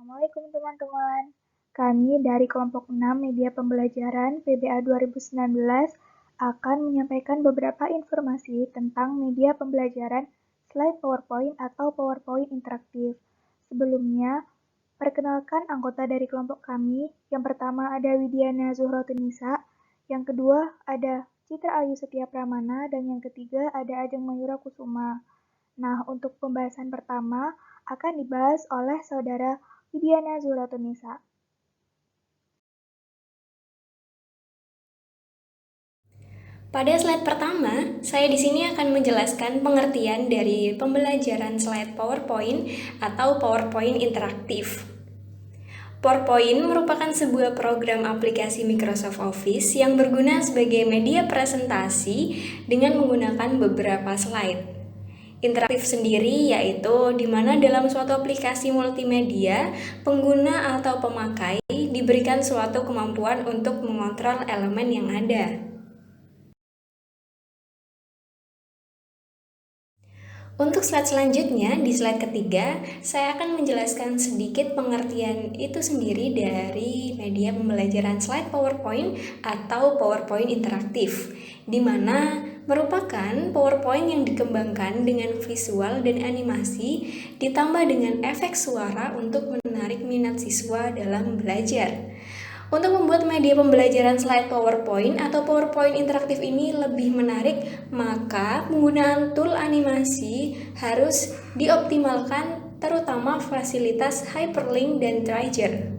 Assalamualaikum teman-teman. Kami dari kelompok 6 Media Pembelajaran PBA 2019 akan menyampaikan beberapa informasi tentang media pembelajaran slide PowerPoint atau PowerPoint interaktif. Sebelumnya, perkenalkan anggota dari kelompok kami. Yang pertama ada Widiana Zuhrotunisa, yang kedua ada Citra Ayu Setia Pramana, dan yang ketiga ada Ajeng Mayura Kusuma. Nah, untuk pembahasan pertama akan dibahas oleh Saudara Widiana Zuhrotunisa. Pada slide pertama, saya di sini akan menjelaskan pengertian dari pembelajaran slide PowerPoint atau PowerPoint interaktif. PowerPoint merupakan sebuah program aplikasi Microsoft Office yang berguna sebagai media presentasi dengan menggunakan beberapa slide. Interaktif sendiri yaitu di mana dalam suatu aplikasi multimedia, pengguna atau pemakai diberikan suatu kemampuan untuk mengontrol elemen yang ada. Untuk slide selanjutnya, di slide ketiga, saya akan menjelaskan sedikit pengertian itu sendiri dari media pembelajaran slide PowerPoint atau PowerPoint interaktif, di mana merupakan PowerPoint yang dikembangkan dengan visual dan animasi ditambah dengan efek suara untuk menarik minat siswa dalam belajar. Untuk membuat media pembelajaran slide PowerPoint atau PowerPoint interaktif ini lebih menarik, maka penggunaan tool animasi harus dioptimalkan, terutama fasilitas hyperlink dan trigger.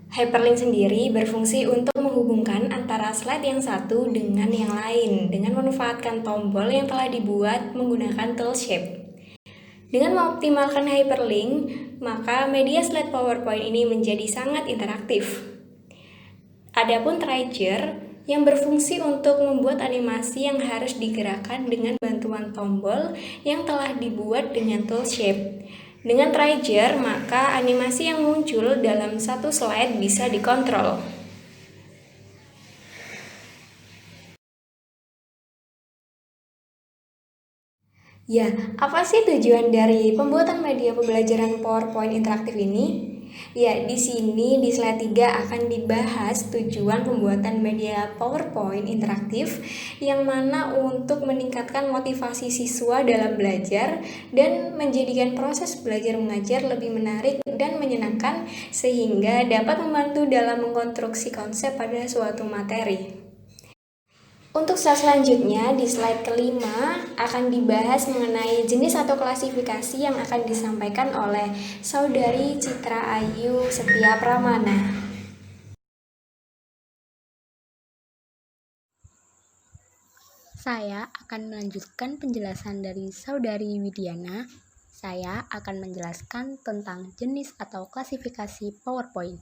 Hyperlink sendiri berfungsi untuk menghubungkan antara slide yang satu dengan yang lain dengan memanfaatkan tombol yang telah dibuat menggunakan tool shape. Dengan mengoptimalkan hyperlink, maka media slide PowerPoint ini menjadi sangat interaktif. Adapun trigger yang berfungsi untuk membuat animasi yang harus digerakkan dengan bantuan tombol yang telah dibuat dengan tool shape. Dengan trigger, maka animasi yang muncul dalam satu slide bisa dikontrol. Ya, apa sih tujuan dari pembuatan media pembelajaran PowerPoint interaktif ini? Ya, di sini di slide 3 akan dibahas tujuan pembuatan media PowerPoint interaktif yang mana untuk meningkatkan motivasi siswa dalam belajar dan menjadikan proses belajar mengajar lebih menarik dan menyenangkan sehingga dapat membantu dalam mengkonstruksi konsep pada suatu materi. Untuk slide selanjutnya, di slide kelima akan dibahas mengenai jenis atau klasifikasi yang akan disampaikan oleh Saudari Citra Ayu Setia Pramana. Saya akan melanjutkan penjelasan dari Saudari Widiana. Saya akan menjelaskan tentang jenis atau klasifikasi PowerPoint.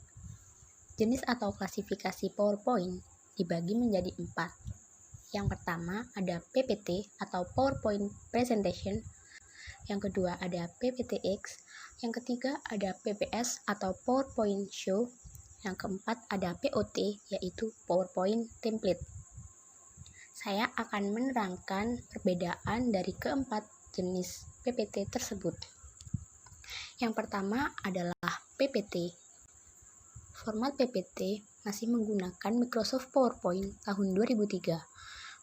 Jenis atau klasifikasi PowerPoint dibagi menjadi 4. Yang pertama ada PPT atau PowerPoint Presentation. Yang kedua ada PPTX. Yang ketiga ada PPS atau PowerPoint Show. Yang keempat ada POT yaitu PowerPoint Template. Saya akan menerangkan perbedaan dari keempat jenis PPT tersebut. Yang pertama adalah PPT. Format PPT masih menggunakan Microsoft PowerPoint tahun 2003.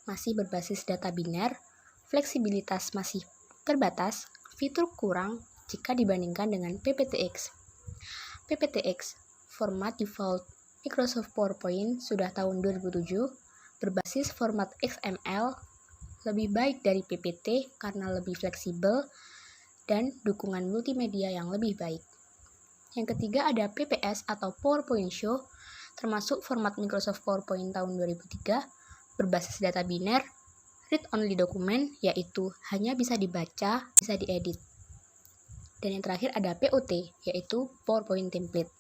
Masih berbasis data biner, fleksibilitas masih terbatas, fitur kurang jika dibandingkan dengan PPTX. PPTX, format default Microsoft PowerPoint sudah tahun 2007, berbasis format XML, lebih baik dari PPT karena lebih fleksibel dan dukungan multimedia yang lebih baik. Yang ketiga ada PPS atau PowerPoint Show, termasuk format Microsoft PowerPoint tahun 2003, berbasis data biner, read-only dokumen, yaitu hanya bisa dibaca, bisa diedit. Dan yang terakhir ada POT, yaitu PowerPoint Template.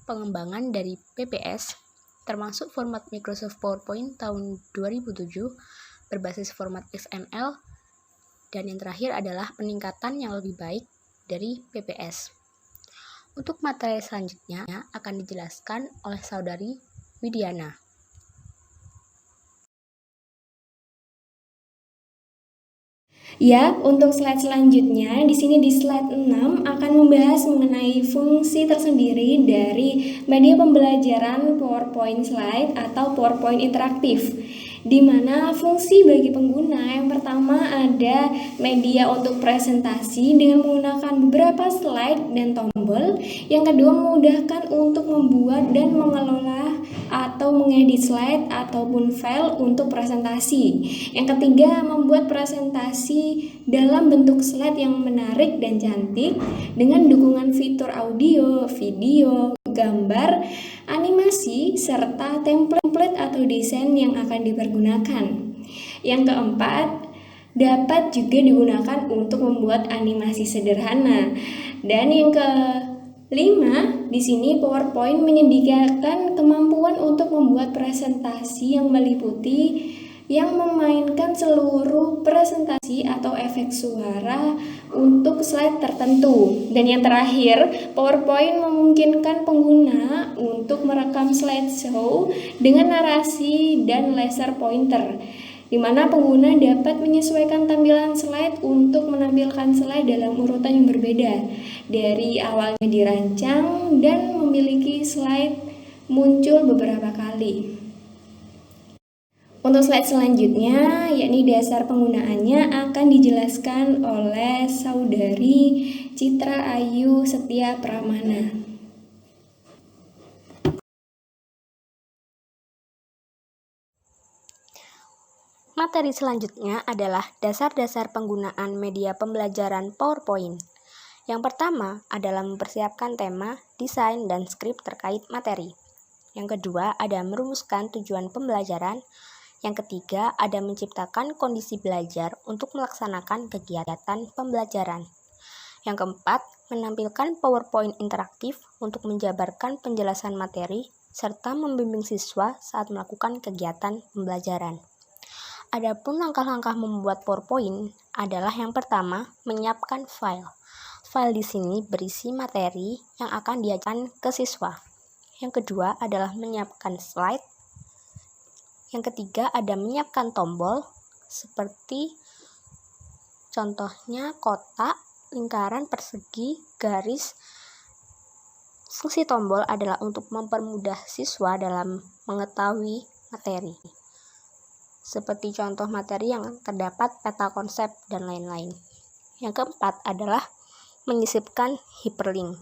Pengembangan dari PPS, termasuk format Microsoft PowerPoint tahun 2007, berbasis format XML, dan yang terakhir adalah peningkatan yang lebih baik dari PPS. Untuk materi selanjutnya akan dijelaskan oleh Saudari Widiana. Ya, untuk slide selanjutnya, di sini di slide 6 akan membahas mengenai fungsi tersendiri dari media pembelajaran PowerPoint slide atau PowerPoint interaktif. Di mana fungsi bagi pengguna yang pertama ada media untuk presentasi dengan menggunakan beberapa slide dan tombol. Yang kedua memudahkan untuk membuat dan mengelola atau mengedit slide ataupun file untuk presentasi. Yang ketiga, membuat presentasi dalam bentuk slide yang menarik dan cantik dengan dukungan fitur audio, video, gambar, animasi, serta template atau desain yang akan dipergunakan. Yang keempat, dapat juga digunakan untuk membuat animasi sederhana. Dan yang kelima, di sini PowerPoint menyediakan kemampuan untuk membuat presentasi yang meliputi yang memainkan seluruh presentasi atau efek suara untuk slide tertentu. Dan yang terakhir, PowerPoint memungkinkan pengguna untuk merekam slideshow dengan narasi dan laser pointer, di mana pengguna dapat menyesuaikan tampilan slide untuk menampilkan slide dalam urutan yang berbeda dari awalnya dirancang dan memiliki slide muncul beberapa kali. Untuk slide selanjutnya, yakni dasar penggunaannya akan dijelaskan oleh Saudari Citra Ayu Setia Pramana. Materi selanjutnya adalah dasar-dasar penggunaan media pembelajaran PowerPoint. Yang pertama adalah mempersiapkan tema, desain, dan skrip terkait materi. Yang kedua ada merumuskan tujuan pembelajaran. Yang ketiga ada menciptakan kondisi belajar untuk melaksanakan kegiatan pembelajaran. Yang keempat, menampilkan PowerPoint interaktif untuk menjabarkan penjelasan materi serta membimbing siswa saat melakukan kegiatan pembelajaran. Adapun langkah-langkah membuat PowerPoint adalah yang pertama, menyiapkan file. File di sini berisi materi yang akan diajarkan ke siswa. Yang kedua adalah menyiapkan slide. Yang ketiga ada menyiapkan tombol seperti contohnya kotak, lingkaran, persegi, garis. Fungsi tombol adalah untuk mempermudah siswa dalam mengetahui materi. Seperti contoh materi yang terdapat peta konsep dan lain-lain. Yang keempat adalah menyisipkan hyperlink.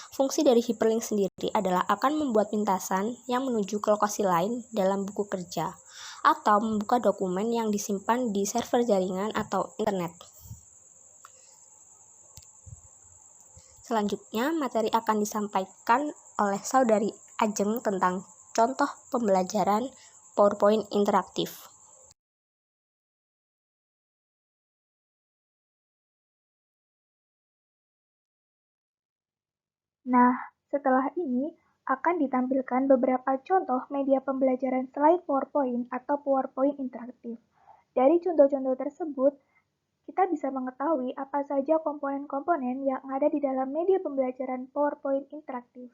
Fungsi dari hyperlink sendiri adalah akan membuat pintasan yang menuju ke lokasi lain dalam buku kerja atau membuka dokumen yang disimpan di server jaringan atau internet. Selanjutnya, materi akan disampaikan oleh Saudari Ajeng tentang contoh pembelajaran PowerPoint interaktif. Nah, setelah ini akan ditampilkan beberapa contoh media pembelajaran slide PowerPoint atau PowerPoint interaktif. Dari contoh-contoh tersebut, kita bisa mengetahui apa saja komponen-komponen yang ada di dalam media pembelajaran PowerPoint interaktif.